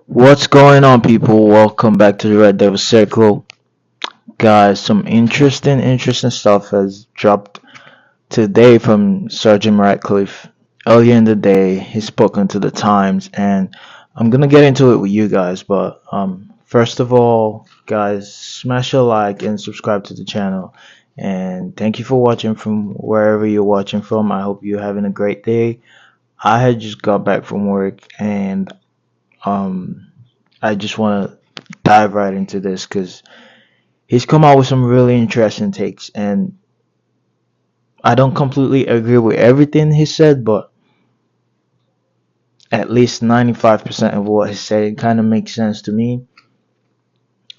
What's going on, people? Welcome back to the Red Devil Circle. Guys, some interesting stuff has dropped today from Sir Jim Ratcliffe. Earlier in the day, he's spoken to the Times, and I'm gonna get into it with you guys. But first of all, guys, smash a like and subscribe to the channel. And thank you for watching from wherever you're watching from. I hope you're having a great day. I had just got back from work, and um, I just want to dive right into this because he's come out with some really interesting takes, and I don't completely agree with everything he said, but at least 95% of what he said kind of makes sense to me.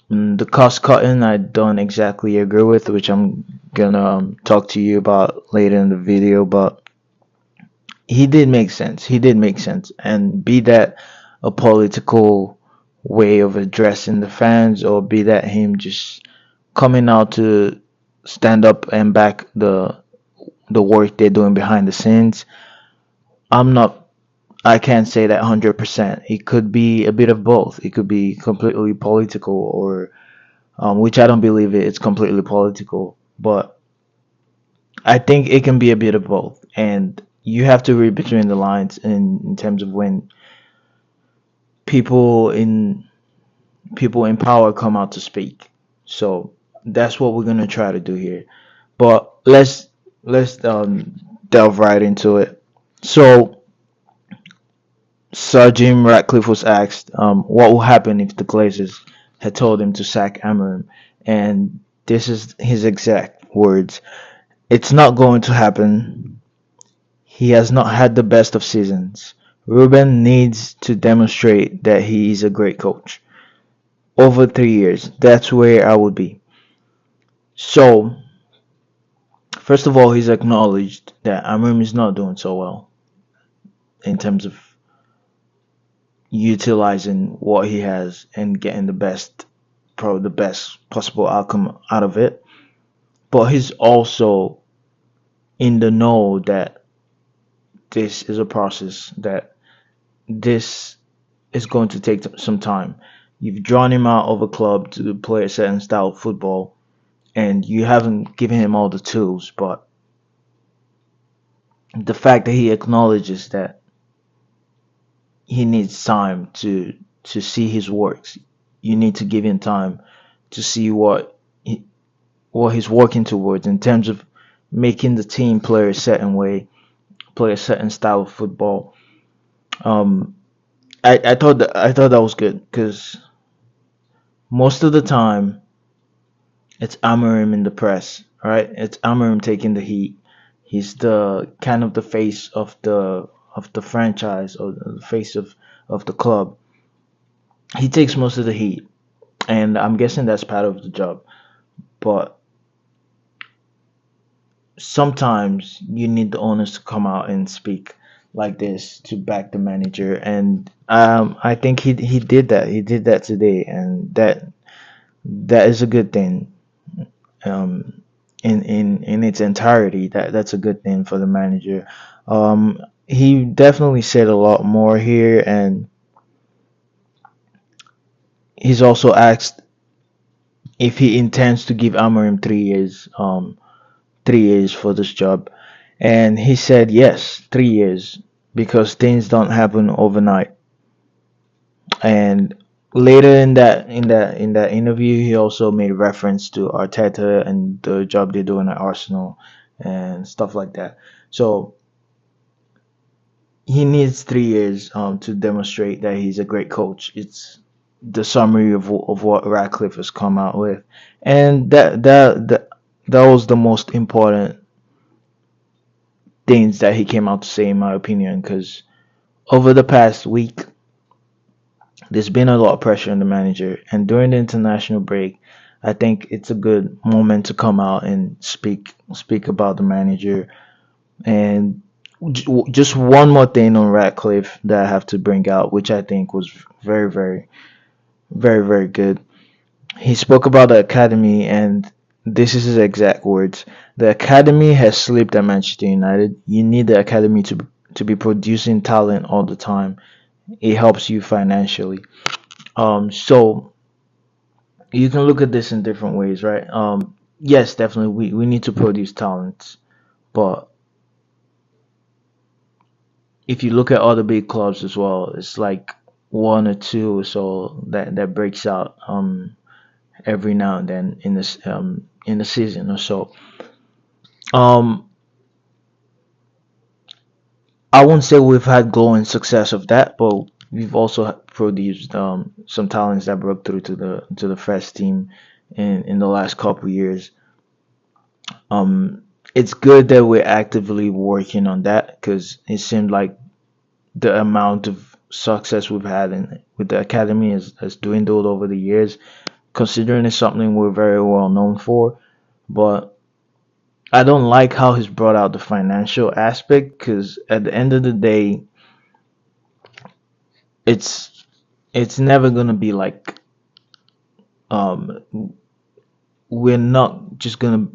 The cost cutting I don't exactly agree with, which I'm gonna talk to you about later in the video, but he did make sense. He did make sense, and be that a political way of addressing the fans, or be that him just coming out to stand up and back the work they're doing behind the scenes. I'm not I can't say that 100%. It could be a bit of both. It could be completely political, or which I don't believe it's completely political, but I think it can be a bit of both. And you have to read between the lines in terms of when people in people in power come out to speak. So that's what we're gonna try to do here. But let's delve right into it. So Sir Jim Ratcliffe was asked what will happen if the Glazers had told him to sack Amorim, and this is his exact words: "It's not going to happen. He has not had the best of seasons. Ruben needs to demonstrate that he is a great coach. Over 3 years, that's where I would be." So, first of all, he's acknowledged that Amorim is not doing so well in terms of utilizing what he has and getting probably the best possible outcome out of it. But he's also in the know that this is a process, that this is going to take some time. You've drawn him out of a club to play a certain style of football, and you haven't given him all the tools. But the fact that he acknowledges that he needs time to see his works, you need to give him time to see what he's working towards in terms of making the team play a certain way, play a certain style of football. Um, I thought that was good because most of the time it's Amorim in the press, right? It's Amorim taking the heat. He's the kind of the face of the franchise, or the face of the club. He takes most of the heat, and I'm guessing that's part of the job. But sometimes you need the owners to come out and speak like this to back the manager, and I think he did that. He did that today, and that is a good thing. Um, in its entirety, that's a good thing for the manager. He definitely said a lot more here, and he's also asked if he intends to give Amorim 3 years. 3 years for this job, and he said yes, 3 years, because things don't happen overnight. And later in that interview, he also made reference to Arteta and the job they're doing at Arsenal and stuff like that. So he needs 3 years to demonstrate that he's a great coach. It's the summary of what Radcliffe has come out with, and that was the most important things that he came out to say, in my opinion, because over the past week, there's been a lot of pressure on the manager, and during the international break, I think it's a good moment to come out and speak about the manager. And just one more thing on Ratcliffe that I have to bring out, which I think was very good. He spoke about the academy, and this is his exact words: "The academy has slipped at Manchester United. You need the academy to be producing talent all the time, it helps you financially. So you can look at this in different ways, right? Yes, definitely we need to produce talents, but if you look at other big clubs as well, it's like one or two or so that breaks out every now and then in the season or so. Um, I won't say we've had glowing success of that, but we've also produced some talents that broke through to the first team in the last couple years. Um, it's good that we're actively working on that because it seemed like the amount of success we've had with the academy has dwindled over the years, considering it's something we're very well known for. But I don't like how he's brought out the financial aspect because at the end of the day, it's it's never gonna be like um we're not just gonna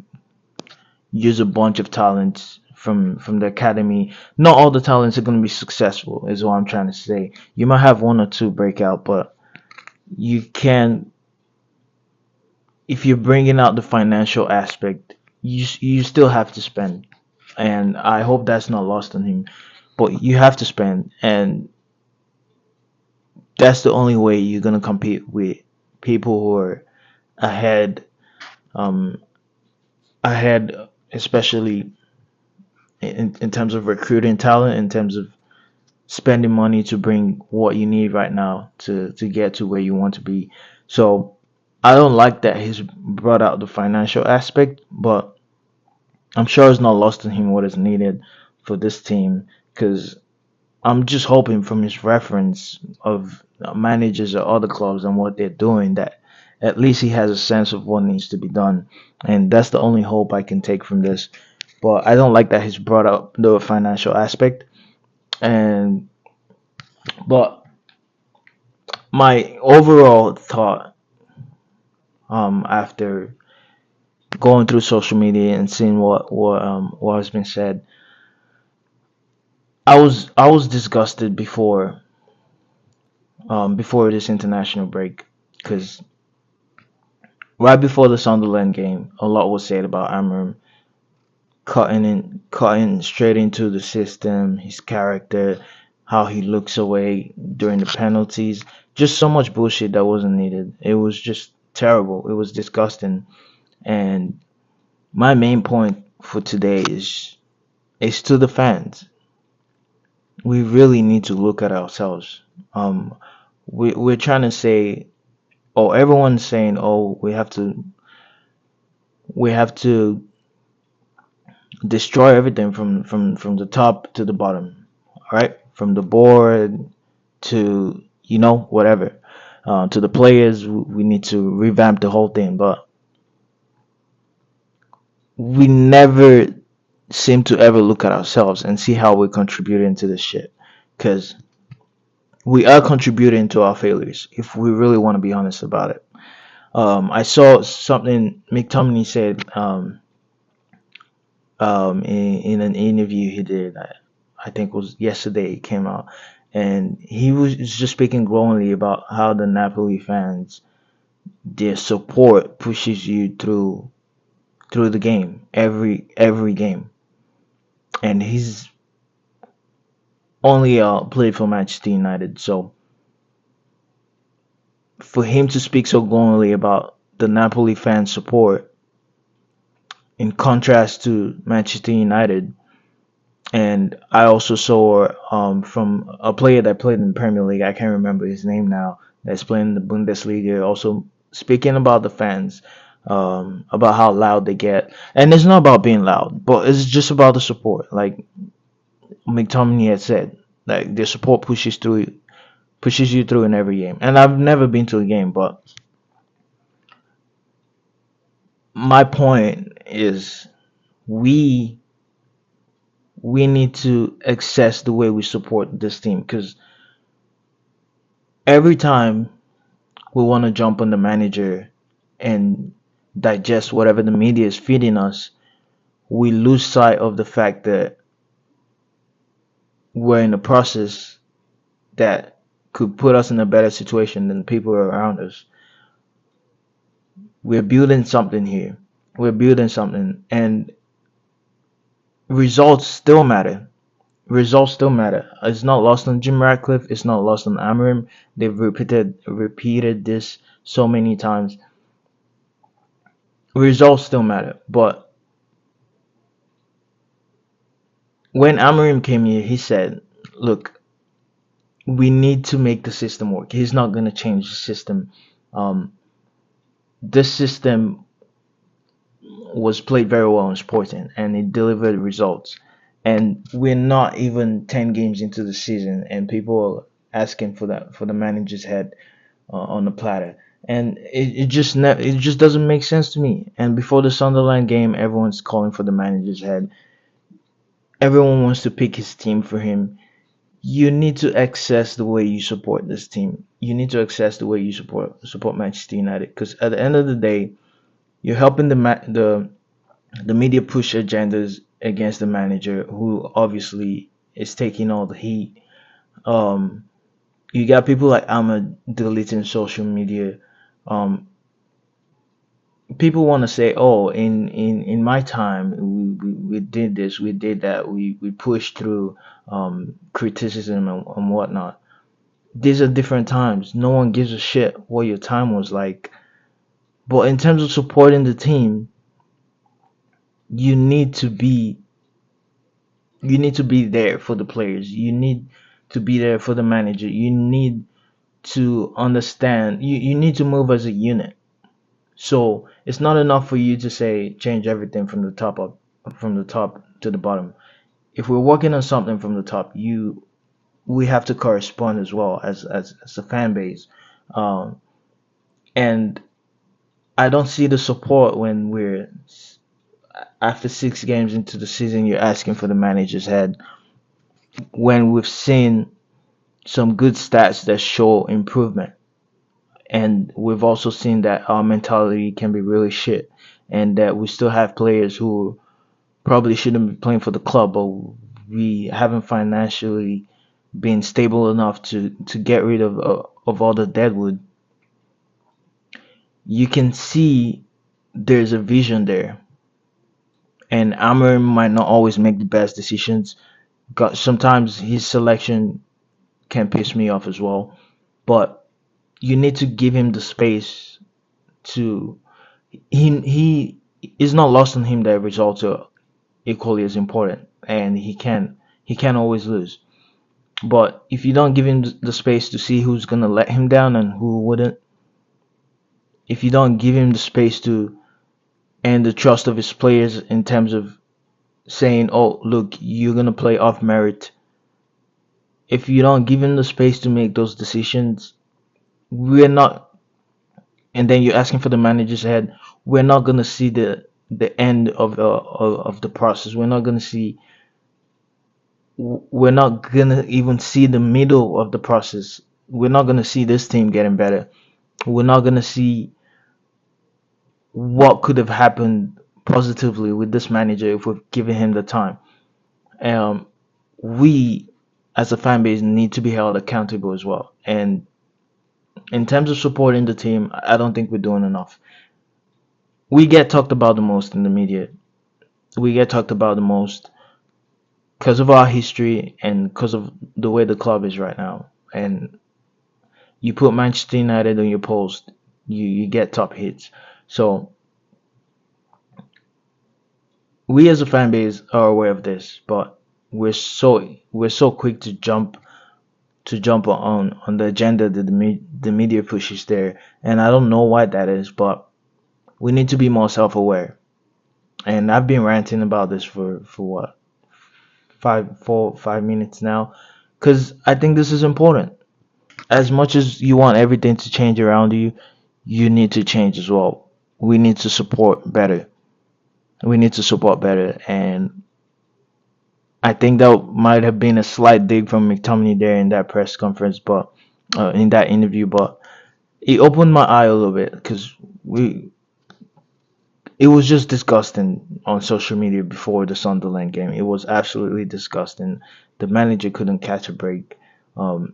use a bunch of talents from the academy. Not all the talents are gonna be successful, is what I'm trying to say. You might have one or two breakout, but you can if you're bringing out the financial aspect, you still have to spend, and I hope that's not lost on him. But you have to spend, and that's the only way you're gonna compete with people who are ahead, um, ahead, especially in terms of recruiting talent, in terms of spending money to bring what you need right now to get to where you want to be. So I don't like that he's brought out the financial aspect, but I'm sure it's not lost on him what is needed for this team because I'm just hoping from his reference of managers at other clubs and what they're doing that at least he has a sense of what needs to be done. And that's the only hope I can take from this. But I don't like that he's brought up the financial aspect. And but my overall thought after going through social media and seeing what has been said, I was disgusted before this international break because right before the Sunderland game, a lot was said about Amorim cutting straight into the system, his character, how he looks away during the penalties. Just so much bullshit that wasn't needed. It was just terrible. It was disgusting. And my main point for today is to the fans. We really need to look at ourselves. Um, we're trying to say, oh, everyone's saying, oh, we have to destroy everything from the top to the bottom, right? From the board to whatever, to the players. We need to revamp the whole thing, but we never seem to ever look at ourselves and see how we're contributing to this shit. Because we are contributing to our failures if we really want to be honest about it. I saw something McTominay said in an interview he did. I think it was yesterday. It came out, and he was just speaking glowingly about how the Napoli fans, their support pushes you through the game every game, and he's only played for Manchester United, so for him to speak so glowingly about the Napoli fan support in contrast to Manchester United. And I also saw from a player that played in the Premier League, I can't remember his name now, that's playing in the Bundesliga, also speaking about the fans, about how loud they get. And it's not about being loud, but it's just about the support. Like McTominay had said, like their support pushes you through in every game. And I've never been to a game, but my point is we we need to assess the way we support this team because every time we want to jump on the manager and digest whatever the media is feeding us, we lose sight of the fact that we're in a process that could put us in a better situation than people around us. We're building something here. We're building something, and results still matter. Results still matter. It's not lost on Jim Ratcliffe. It's not lost on Amorim. They've repeated this so many times. Results still matter. But when Amorim came here, he said, "Look, we need to make the system work." He's not gonna change the system. Um, this system was played very well in Sporting, and it delivered results. And we're not even 10 games into the season, and people are asking for that for the manager's head on the platter. And it just doesn't make sense to me. And before the Sunderland game, everyone's calling for the manager's head. Everyone wants to pick his team for him. You need to access the way you support this team. You need to access the way you support Manchester United, because at the end of the day, you're helping the media push agendas against the manager, who obviously is taking all the heat. Um, you got people like Ahmed deleting social media. Um, People want to say, "Oh, in my time, we did this, we did that, we pushed through criticism and whatnot." These are different times. No one gives a shit what your time was like. But in terms of supporting the team, you need to be you need to be there for the players. You need to be there for the manager. You need to understand. You need to move as a unit. So it's not enough for you to say change everything from the top up, from the top to the bottom. If we're working on something from the top, you we have to correspond as well as a fan base. Um, and I don't see the support when we're after 6 games into the season. You're asking for the manager's head when we've seen some good stats that show improvement, and we've also seen that our mentality can be really shit, and that we still have players who probably shouldn't be playing for the club, but we haven't financially been stable enough to get rid of all the deadwood. You can see there's a vision there, and Amorim might not always make the best decisions. Sometimes his selection can piss me off as well, but you need to give him the space to. He is not lost on him that results are equally as important, and he can always lose. But if you don't give him the space to see who's gonna let him down and who wouldn't, if you don't give him the space to and the trust of his players in terms of saying, "Oh, look, you're gonna play off merit," if you don't give him the space to make those decisions, we're not. And then you're asking for the manager's head. We're not gonna see the end of the process. We're not gonna even see the middle of the process. We're not gonna see this team getting better. We're not gonna see what could have happened positively with this manager if we've given him the time. Um, we as a fan base need to be held accountable as well. And in terms of supporting the team, I don't think we're doing enough. We get talked about the most in the media. We get talked about the most because of our history and because of the way the club is right now. And you put Manchester United on your post, you get top hits. So we as a fan base are aware of this, but we're so quick to jump on the agenda that the media pushes there, and I don't know why that is, but we need to be more self-aware. And I've been ranting about this for what 5 minutes now, because I think this is important. As much as you want everything to change around you, you need to change as well. We need to support better. We need to support better, and I think that might have been a slight dig from McTominay there in that press conference, but in that interview, but it opened my eye a little bit because we it was just disgusting on social media before the Sunderland game. It was absolutely disgusting. The manager couldn't catch a break. Um,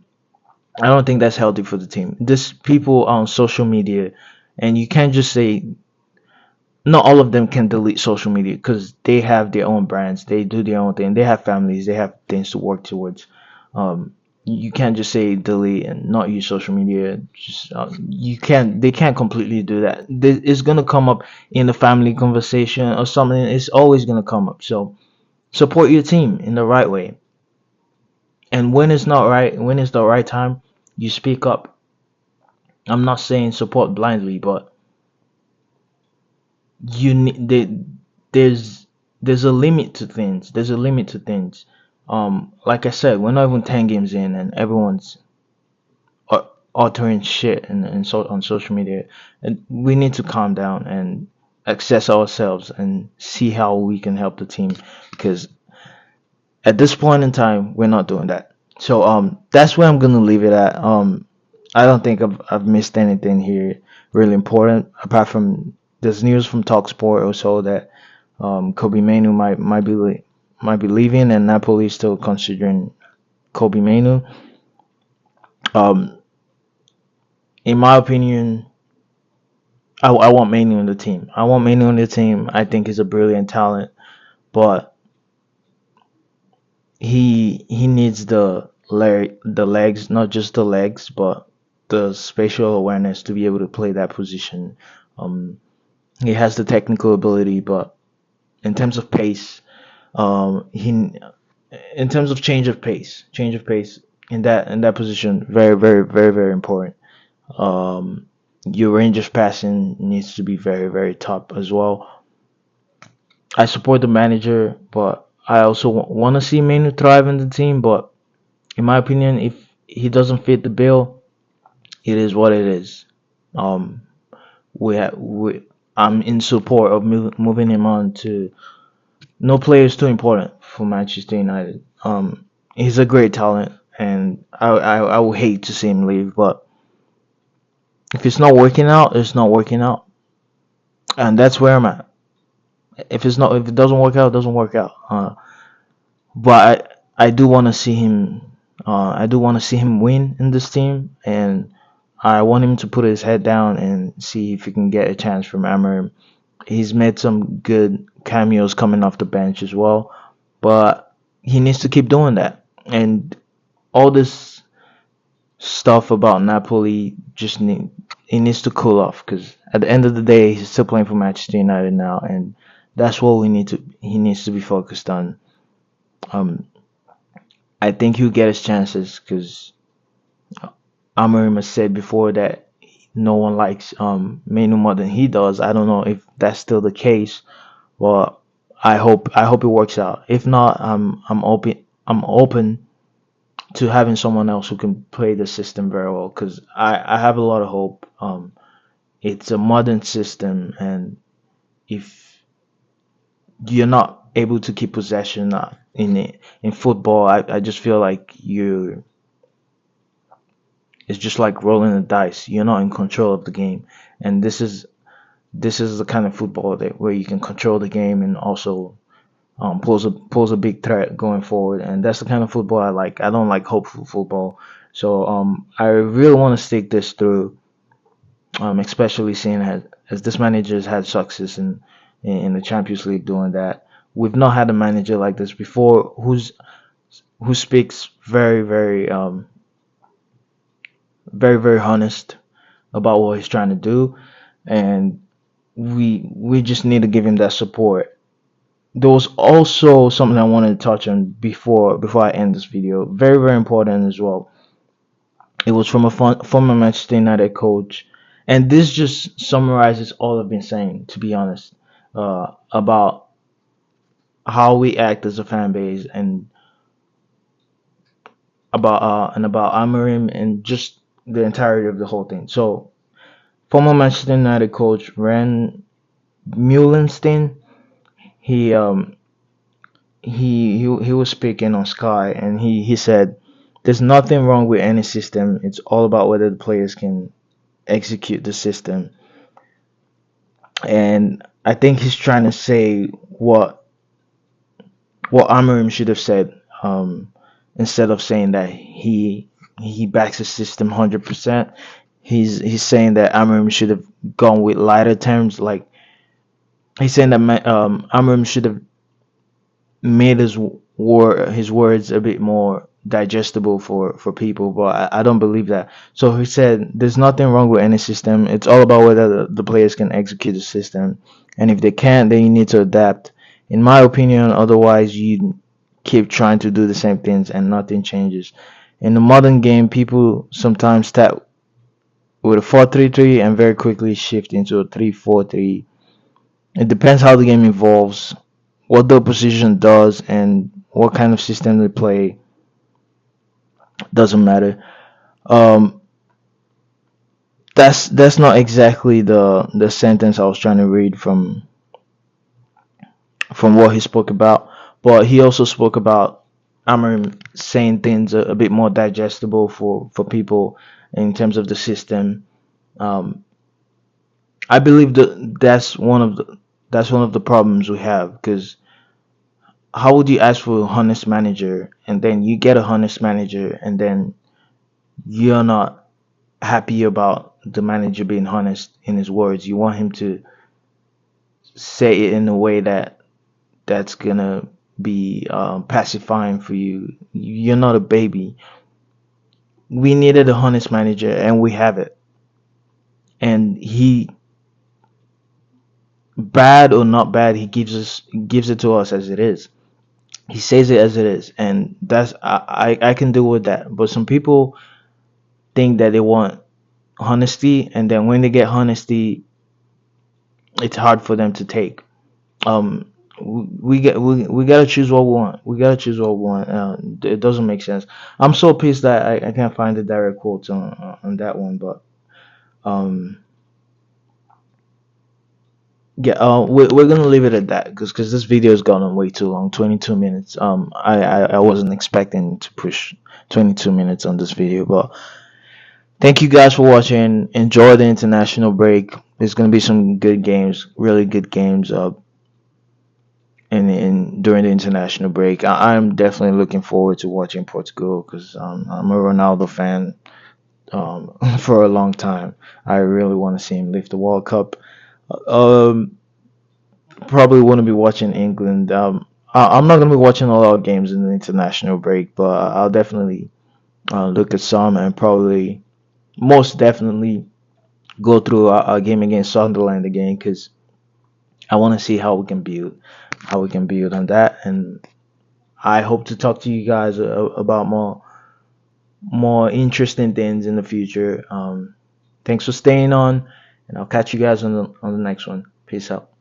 I don't think that's healthy for the team. This people on social media, and you can't just say not all of them can delete social media because they have their own brands, they do their own thing, they have families, they have things to work towards. Um, you can't just say delete and not use social media. Just you can't. They can't completely do that. It's gonna come up in the family conversation or something. It's always gonna come up. So support your team in the right way. And when it's not right, when it's the right time, you speak up. I'm not saying support blindly, but you need there's there's a limit to things. There's a limit to things. Like I said, we're not even 10 games in, and everyone's altering shit and so on social media, and we need to calm down and assess ourselves and see how we can help the team because at this point in time we're not doing that. So that's where I'm gonna leave it at. I don't think I've missed anything here really important apart from there's news from Talksport also that Kobe Mainu might be leaving and Napoli is still considering Kobe Mainu. Um, in my opinion, I want Mainu on the team. I want Mainu on the team. I think he's a brilliant talent, but he needs the legs, not just the legs, but the spatial awareness to be able to play that position. Um, he has the technical ability, but in terms of pace, he in terms of change of pace in that position, very important. Um, your range of passing needs to be very top as well. I support the manager, but I also want to see Manu thrive in the team. But in my opinion, if he doesn't fit the bill, it is what it is. Um, we I'm in support of moving him on to. No player is too important for Manchester United. He's a great talent, and I would hate to see him leave. But if it's not working out, it's not working out, and that's where I'm at. If it doesn't work out, it doesn't work out. But I do want to see him. I do want to see him win in this team, and I want him to put his head down and see if he can get a chance from Amorim. He's made some good cameos coming off the bench as well, but he needs to keep doing that. And all this stuff about Napoli just need he needs to cool off because at the end of the day, he's still playing for Manchester United now, and that's what we need to. He needs to be focused on. Um, I think he'll get his chances because Amorim has said before that no one likes Menu more than he does. I don't know if that's still the case, but I hope it works out. If not, I'm open to having someone else who can play the system very well because I have a lot of hope. It's a modern system, and if you're not able to keep possession in football, I just feel like you it's just like rolling the dice. You're not in control of the game, and this is the kind of football that where you can control the game and also pose a big threat going forward. And that's the kind of football I like. I don't like hopeful football. So I really want to stick this through, especially seeing as this manager has had success in the Champions League doing that. We've not had a manager like this before who speaks very honest about what he's trying to do, and we just need to give him that support. There was also something I wanted to touch on before I end this video. Very important as well. It was from a former Manchester United coach, and this just summarizes all I've been saying. To be honest, about how we act as a fan base and about Amorim and just the entirety of the whole thing. So, former Manchester United coach Ran Muhlenstein, he he was speaking on Sky, and he said there's nothing wrong with any system. It's all about whether the players can execute the system. And I think he's trying to say what Amorim should have said, instead of saying that he backs the system 100%. He's saying that Amorim should have gone with lighter terms. Like he's saying that Amorim should have made his words a bit more digestible for people, but I don't believe that. So he said there's nothing wrong with any system. It's all about whether the players can execute the system, and if they can't, then you need to adapt. In my opinion, otherwise you keep trying to do the same things and nothing changes. In the modern game, people sometimes start with a 4-3-3 and very quickly shift into a 3-4-3. It depends how the game evolves, what the opposition does, and what kind of system they play. Doesn't matter. Um, that's not exactly the sentence I was trying to read from what he spoke about, but he also spoke about Amarim saying things a bit more digestible for people in terms of the system. Um, I believe that's one of the problems we have, because how would you ask for a honest manager and then you get a honest manager and then you're not happy about the manager being honest in his words? You want him to say it in a way that's gonna be pacifying for you. You're not a baby. We needed a honest manager and we have it. And he, bad or not bad, he gives it to us as it is. He says it as it is, and that's I can deal with that. But some people think that they want honesty, and then when they get honesty, it's hard for them to take. We gotta choose what we want. We gotta choose what we want. It doesn't make sense. I'm so pissed that I can't find the direct quotes on that one, but um yeah, we're gonna leave it at that because this video has gone on way too long, 22 minutes. I wasn't expecting to push 22 minutes on this video, but thank you guys for watching. Enjoy the international break. There's gonna be some good games, really good games. In during the international break, I'm definitely looking forward to watching Portugal because I'm a Ronaldo fan for a long time. I really want to see him lift the World Cup. Um, Probably wouldn't be watching England. I'm not gonna be watching a lot of games in the international break, but I'll definitely look at some and probably most definitely go through a game against Sunderland again because I want to see how we can build on that, and I hope to talk to you guys about more interesting things in the future. Thanks for staying on, and I'll catch you guys on the next one. Peace out.